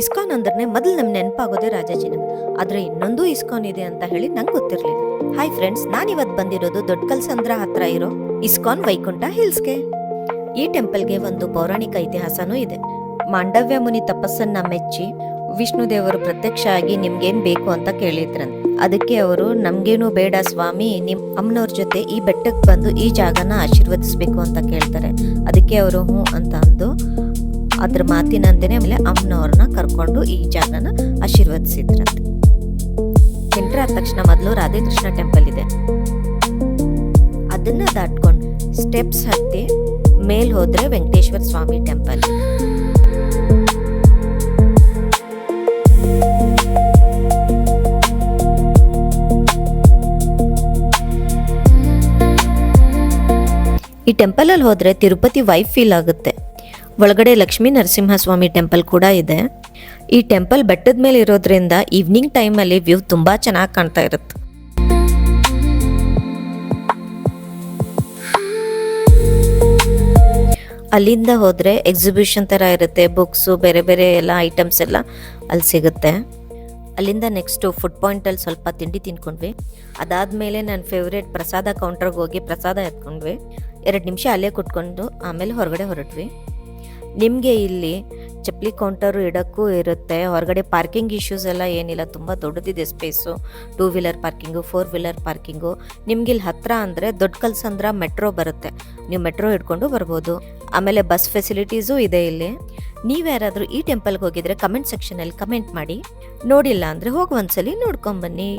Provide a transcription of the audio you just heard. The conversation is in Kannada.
ಇಸ್ಕಾನ್ ಅಂದ್ರೆ ಮೊದಲು ನಮ್ಗೆ ನೆನಪಾಗೋದೇ ರಾಜಾಜಿನಗರ. ಆದ್ರೆ ಇನ್ನೊಂದು ಇಸ್ಕಾನ್ ಇದೆ ಅಂತ ಹೇಳಿ ನಂಗೆ ಗೊತ್ತಿರಲಿಲ್ಲ. ಹಾಯ್ ಫ್ರೆಂಡ್ಸ್, ನಾನಿವತ್ತು ಬಂದಿರೋದು ದೊಡ್ಡ ಕಲ್ಸಂದ್ರ ಹತ್ರ ಇರೋ ಇಸ್ಕಾನ್ ವೈಕುಂಠ ಹಿಲ್ಸ್ಗೆ. ಈ ಟೆಂಪಲ್ಗೆ ಒಂದು ಪೌರಾಣಿಕ ಇತಿಹಾಸನೂ ಇದೆ. ಮಾಂಡವ್ಯ ಮುನಿ ತಪಸ್ಸನ್ನ ಮೆಚ್ಚಿ ವಿಷ್ಣು ದೇವರು ಪ್ರತ್ಯಕ್ಷ ಆಗಿ ನಿಮ್ಗೇನ್ ಬೇಕು ಅಂತ ಕೇಳಿದ್ರಂತೆ. ಅದಕ್ಕೆ ಅವರು ನಮ್ಗೇನು ಬೇಡ ಸ್ವಾಮಿ, ನಿಮ್ ಅಮ್ಮನವ್ರ ಜೊತೆ ಈ ಬೆಟ್ಟಕ್ಕೆ ಬಂದು ಈ ಜಾಗನ ಆಶೀರ್ವದಿಸ್ಬೇಕು ಅಂತ ಕೇಳ್ತಾರೆ. ಅದಕ್ಕೆ ಅವರು ಹ್ಞೂ ಅಂತ ಅಂದು ಅದ್ರ ಮಾತಿನಂತೆನೆ ಆಮೇಲೆ ಅಮ್ಮನವ್ರನ್ನ ಕರ್ಕೊಂಡು ಈ ಜಾಗನ ಆಶೀರ್ವದಿಸಿದ್ರಂತೆ. ಎಂಟ್ರ್ ಆದ ತಕ್ಷಣ ಮೊದಲು ರಾಧೇಕೃಷ್ಣ ಟೆಂಪಲ್ ಇದೆ. ಅದನ್ನ ದಾಟ್ಕೊಂಡು ಸ್ಟೆಪ್ಸ್ ಹತ್ತಿ ಮೇಲ್ ಹೋದ್ರೆ ವೆಂಕಟೇಶ್ವರ ಸ್ವಾಮಿ ಟೆಂಪಲ್. ಈ ಟೆಂಪಲ್ ಅಲ್ಲಿ ಹೋದ್ರೆ ತಿರುಪತಿ ವೈಬ್ ಫೀಲ್ ಆಗುತ್ತೆ. ಒಳಗಡೆ ಲಕ್ಷ್ಮೀ ನರಸಿಂಹಸ್ವಾಮಿ ಟೆಂಪಲ್ ಕೂಡ ಇದೆ. ಈ ಟೆಂಪಲ್ ಬೆಟ್ಟದ ಮೇಲೆ ಇರೋದ್ರಿಂದ ಈವ್ನಿಂಗ್ ಟೈಮಲ್ಲಿ ವ್ಯೂ ತುಂಬಾ ಚೆನ್ನಾಗಿ ಕಾಣ್ತಾ ಇರುತ್ತೆ. ಅಲ್ಲಿಂದ ಹೋದ್ರೆ ಎಕ್ಸಿಬಿಷನ್ ತರ ಇರುತ್ತೆ, ಬುಕ್ಸು ಬೇರೆ ಬೇರೆ ಎಲ್ಲ ಐಟಮ್ಸ್ ಎಲ್ಲ ಅಲ್ಲಿ ಸಿಗುತ್ತೆ. ಅಲ್ಲಿಂದ ನೆಕ್ಸ್ಟು ಫುಡ್ ಪಾಯಿಂಟಲ್ಲಿ ಸ್ವಲ್ಪ ತಿಂಡಿ ತಿನ್ಕೊಂಡ್ವಿ. ಅದಾದಮೇಲೆ ನನ್ನ ಫೇವ್ರೇಟ್ ಪ್ರಸಾದ ಕೌಂಟರ್ಗೆ ಹೋಗಿ ಪ್ರಸಾದ ಎತ್ಕೊಂಡ್ವಿ. 2 ನಿಮಿಷ ಅಲ್ಲೇ ಕುತ್ಕೊಂಡು ಆಮೇಲೆ ಹೊರಗಡೆ ಹೊರಟ್ವಿ. ನಿಮಗೆ ಇಲ್ಲಿ ಚಪ್ಪಲಿ ಕೌಂಟರು ಇಡೋಕ್ಕೂ ಇರುತ್ತೆ. ಹೊರಗಡೆ ಪಾರ್ಕಿಂಗ್ ಇಶ್ಯೂಸ್ ಎಲ್ಲ ಏನಿಲ್ಲ, ತುಂಬ ದೊಡ್ಡದಿದೆ space. 2 wheeler parking, 4 wheeler parking. ನಿಮ್ಗೆ ಇಲ್ಲಿ ಹತ್ತಿರ ಅಂದರೆ ದೊಡ್ಡ ಕಲ್ಸಂದ್ರ ಮೆಟ್ರೋ ಬರುತ್ತೆ, ನೀವು ಮೆಟ್ರೋ ಹಿಡ್ಕೊಂಡು ಬರ್ಬೋದು. ಆಮೇಲೆ ಬಸ್ ಫೆಸಿಲಿಟೀಸು ಇದೆ ಇಲ್ಲಿ. ನೀವ್ಯಾರಾದರೂ ಈ ಟೆಂಪಲ್ಗೆ ಹೋಗಿದ್ರೆ ಕಮೆಂಟ್ ಸೆಕ್ಷನಲ್ಲಿ ಕಮೆಂಟ್ ಮಾಡಿ. ನೋಡಿಲ್ಲ ಅಂದರೆ ಹೋಗಿ ಒಂದ್ಸಲಿ ನೋಡ್ಕೊಂಬನ್ನಿ.